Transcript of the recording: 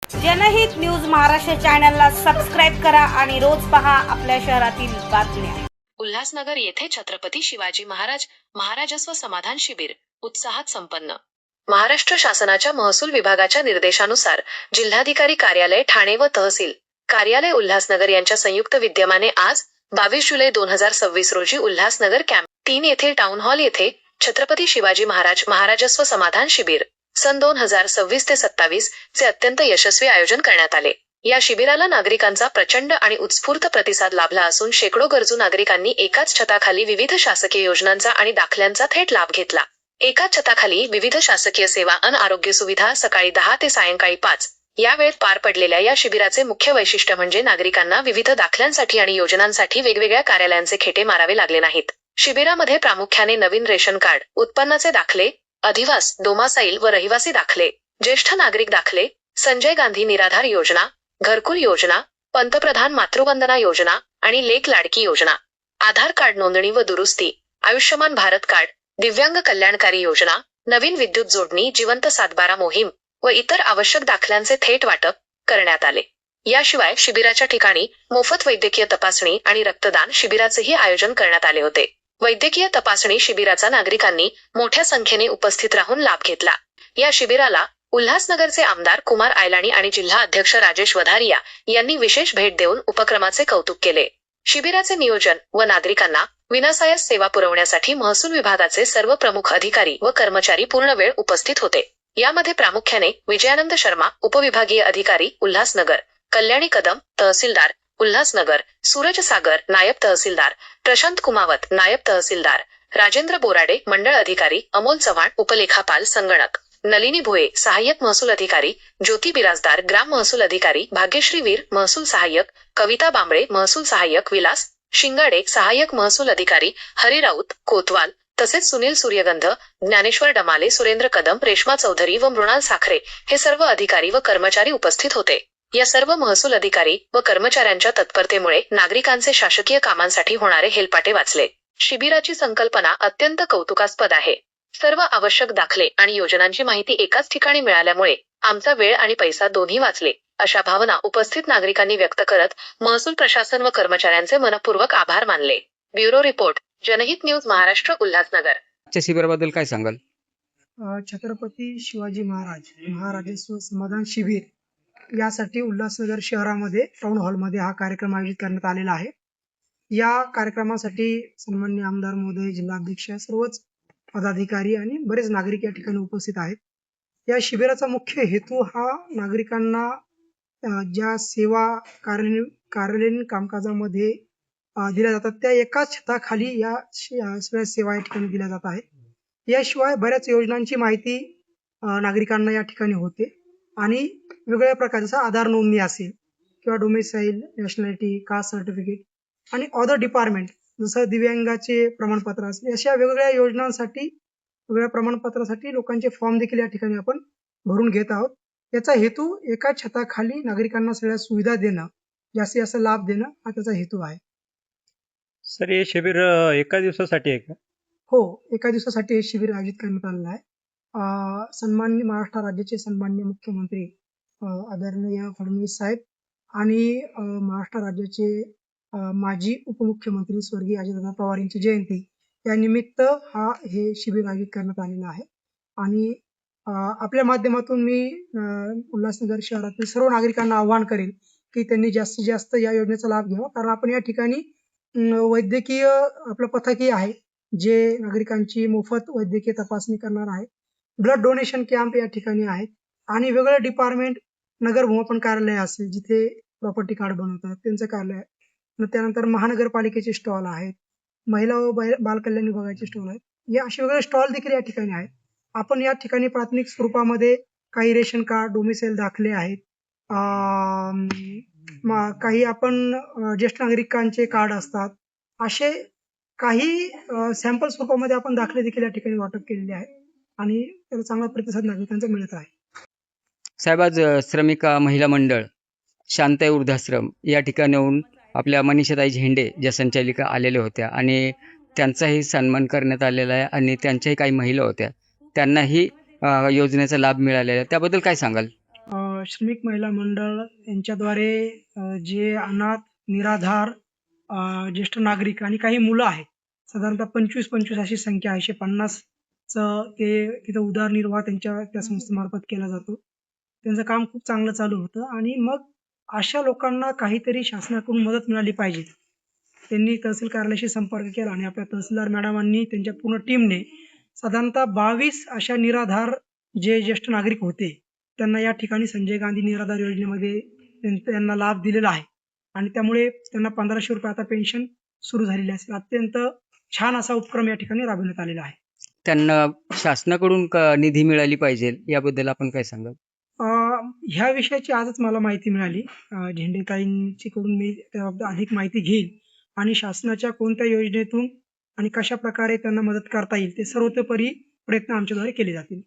जनहित न्यूज महाराष्ट्र चॅनलला सबस्क्राईब करा आणि रोज पहा आपल्या शहरातील बातम्या। उल्हासनगर येथे छत्रपती शिवाजी महाराजस्व समाधान शिबिर उत्साहात संपन्न। महाराष्ट्र शासनाच्या महसूल विभागाच्या निर्देशानुसार जिल्हाधिकारी कार्यालय ठाणे व तहसील कार्यालय उल्हासनगर यांच्या संयुक्त विद्यमाने आज 22 जुलै 2026 रोजी उल्हासनगर कॅम्प 3 येथे टाउन हॉल येथे छत्रपती शिवाजी महाराजस्व समाधान शिबिर सन 2026 ते 27 चे अत्यंत यशस्वी आयोजन करण्यात आले। या शिबिराला नागरिकांचा प्रचंड आणि उत्स्फूर्त प्रतिसाद लाभला असून शेकडो गरजू नागरिकांनी एकाच छताखाली विविध शासकीय योजनांचा आणि दाखल्यांचा थेट लाभ घेतला। एकाच छताखाली विविध शासकीय सेवा आणि आरोग्य सुविधा सकाळी 10 ते सायंकाळी 5 या वेळेत पार पडलेल्या या शिबिराचे मुख्य वैशिष्ट्य म्हणजे नागरिकांना विविध दाखल्यांसाठी आणि योजनांसाठी वेगवेगळ्या कार्यालयांचे खेटे मारावे लागले नाहीत। शिबिरामध्ये प्रामुख्याने नवीन रेशन कार्ड, उत्पन्नाचे दाखले, अधिवास, डोमासाईल व रहिवासी दाखले, ज्येष्ठ नागरिक दाखले, संजय गांधी निराधार योजना, घरकुल योजना, पंतप्रधान मातृवंदना योजना आणि लेक लाडकी योजना, आधार कार्ड नोंदणी व दुरुस्ती, आयुष्यमान भारत कार्ड, दिव्यांग कल्याणकारी योजना, नवीन विद्युत जोडणी, जिवंत सातबारा मोहीम व इतर आवश्यक दाखल्यांचे थेट वाटप करण्यात आले। याशिवाय शिबिराच्या ठिकाणी मोफत वैद्यकीय तपासणी आणि रक्तदान शिबिराचेही आयोजन करण्यात आले होते। वैद्यकीय तपासणी शिबिराचा नागरिकांनी मोठ्या संख्येने उपस्थित राहून लाभ घेतला। या शिबिराला उल्हासनगरचे आमदार कुमार आयलानी आणि जिल्हा अध्यक्ष राजेश वधारिया यांनी विशेष भेट देऊन उपक्रमाचे कौतुक केले। शिबिराचे नियोजन व नागरिकांना विनासायास सेवा पुरवण्यासाठी महसूल विभागाचे सर्व प्रमुख अधिकारी व कर्मचारी पूर्ण वेळ उपस्थित होते। यामध्ये प्रामुख्याने विजयानंद शर्मा उपविभागीय अधिकारी उल्हासनगर, कल्याणी कदम तहसीलदार उल्हासनगर, सूरज सागर नायब तहसीलदार, प्रशांत कुमावत नायब तहसीलदार, राजेंद्र बोराडे मंडळ अधिकारी, अमोल चव्हाण उपलेखापाल संगणक, नलिनी भोये सहाय्यक महसूल अधिकारी, ज्योती बिराजदार ग्राम महसूल अधिकारी, भाग्यश्री वीर महसूल सहाय्यक, कविता बांबळे महसूल सहाय्यक, विलास शिंगाडे सहाय्यक महसूल अधिकारी, हरी राऊत कोतवाल तसेच सुनील सूर्यगंध, ज्ञानेश्वर डमाले, सुरेंद्र कदम, रेश्मा चौधरी व मृणाल साखरे हे सर्व अधिकारी व कर्मचारी उपस्थित होते। या सर्व महसूल अधिकारी व कर्मचाऱ्यांच्या तत्परतेमुळे नागरिकांचे शासकीय कामांसाठी होणारे हेलपाटे वाचले। शिबिराची संकल्पना अत्यंत कौतुकास्पद आहे। सर्व आवश्यक दाखले आणि योजनांची माहिती एकाच ठिकाणी मिळाल्यामुळे आमचा वेळ आणि पैसा दोन्ही वाचले, अशा भावना उपस्थित नागरिकांनी व्यक्त करत महसूल प्रशासन व कर्मचाऱ्यांचे मनपूर्वक आभार मानले। ब्युरो रिपोर्ट, जनहित न्यूज महाराष्ट्र उल्हासनगर। आजच्या शिबिराबद्दल काय सांगाल? छत्रपती शिवाजी महाराजस्व समाधान शिबिर यासाठी उल्हासनगर शहरामध्ये टाउन हॉलमध्ये हा कार्यक्रम आयोजित करण्यात आलेला आहे। या कार्यक्रमासाठी सन्माननीय आमदार महोदय, जिल्हाध्यक्ष, सर्वच पदाधिकारी आणि बरेच नागरिक या ठिकाणी उपस्थित आहेत। या शिबिराचा मुख्य हेतू हा नागरिकांना ज्या सेवा कार्यालयीन कामकाजामध्ये दिल्या जातात त्या एकाच छताखाली या सगळ्या सेवा या ठिकाणी दिल्या जात आहेत। याशिवाय बऱ्याच योजनांची माहिती नागरिकांना या ठिकाणी होते आणि वेगवेगळ्या प्रकारचा आधार नोंदणी असेल किंवा डोमेसाईल, नॅशनॅलिटी, कास्ट सर्टिफिकेट आणि अदर डिपार्टमेंट जसं दिव्यांगाचे प्रमाणपत्र असेल, अशा वेगवेगळ्या योजनांसाठी वेगवेगळ्या प्रमाणपत्रासाठी लोकांचे फॉर्म देखील या ठिकाणी आपण भरून घेत आहोत। याचा हेतू एका छताखाली नागरिकांना सगळ्या सुविधा देणं, जास्तीत जास्त लाभ देणं हा त्याचा हेतू आहे। सर, हे शिबिर एका दिवसासाठी आहे का? हो, एका दिवसासाठी हे शिबिर आयोजित करण्यात आलेलं आहे। सन्माननीय महाराष्ट्र राज्याचे सन्माननीय मुख्यमंत्री आदरणीय फडणवीस साहेब आणि महाराष्ट्र राज्याचे माजी उपमुख्यमंत्री स्वर्गीय अजितदादा पवार यांची जयंती या निमित्त हे शिबिर आयोजित करण्यात आलेलं आहे। आणि आपल्या माध्यमातून मी उल्हासनगर शहरातील सर्व नागरिकांना आवाहन करेन की त्यांनी जास्तीत जास्त या योजनेचा लाभ घ्यावा, कारण आपण या ठिकाणी वैद्यकीय आपलं पथकही आहे जे नागरिकांची मोफत वैद्यकीय तपासणी करणार आहे। ब्लड डोनेशन कॅम्प या ठिकाणी आहेत आणि वेगवेगळे डिपार्टमेंट, नगर भूमापन कार्यालय असेल जिथे प्रॉपर्टी कार्ड बनवतात त्यांचं कार्यालय आहे, त्यानंतर महानगरपालिकेचे स्टॉल आहेत, महिला व बालकल्याण विभागाचे स्टॉल आहेत, या असे वेगवेगळे स्टॉल देखील या ठिकाणी आहेत। आपण या ठिकाणी प्राथमिक स्वरूपामध्ये काही रेशन कार्ड, डोमेसाईल दाखले आहेत, काही आपण ज्येष्ठ नागरिकांचे कार्ड असतात, असे काही सॅम्पल स्वरूपामध्ये आपण दाखले देखील या ठिकाणी वाटप केलेले आहेत आणि त्याला चांगला प्रतिसाद नागरिकांचा मिळत आहे। साहेब, आज श्रमिका महिला मंडळ, शांताई वृद्धाश्रम या ठिकाणाहून आपल्या मनीषाताई झेंडे ज्या संचालिका आलेल्या होत्या आणि त्यांचाही सन्मान करण्यात आलेला आहे आणि त्यांच्याही काही महिला होत्या, त्यांनाही योजनेचा लाभ मिळालेला आहे, त्याबद्दल काय सांगाल? श्रमिक महिला मंडळ यांच्याद्वारे जे अनाथ, निराधार, ज्येष्ठ नागरिक आणि काही मुलं आहेत, साधारणतः 25 अशी संख्या आहे. 150चं ते तिथं उदरनिर्वाह त्या संस्थेमार्फत केला जातो. त्यांचं काम खूप चांगलं चालू होतं आणि मग अशा लोकांना काहीतरी शासनाकडून मदत मिळाली पाहिजे. त्यांनी तहसील कार्यालयाशी संपर्क केला आणि आपल्या तहसीलदार मॅडमांनी त्यांच्या पूर्ण टीमने साधारणतः 22 अशा निराधार जे ज्येष्ठ नागरिक होते त्यांना या ठिकाणी संजय गांधी निराधार योजनेमध्ये त्यांना लाभ दिलेला आहे आणि त्यामुळे त्यांना 1500 रुपये आता पेन्शन सुरू झालेली असेल. अत्यंत छान असा उपक्रम या ठिकाणी राबवण्यात आलेला आहे. त्यांना शासनाकडून निधी मिळाली पाहिजे याबद्दल आपण काय सांगाल? ह्या विषयाची आजच मला माहिती मिळाली. झेंडेताईंची कडून मी त्याबाबत अधिक माहिती घेईल आणि शासनाच्या कोणत्या योजनेतून आणि कशा प्रकारे त्यांना मदत करता येईल ते सर्वतोपरी प्रयत्न आमच्याद्वारे केले जातील.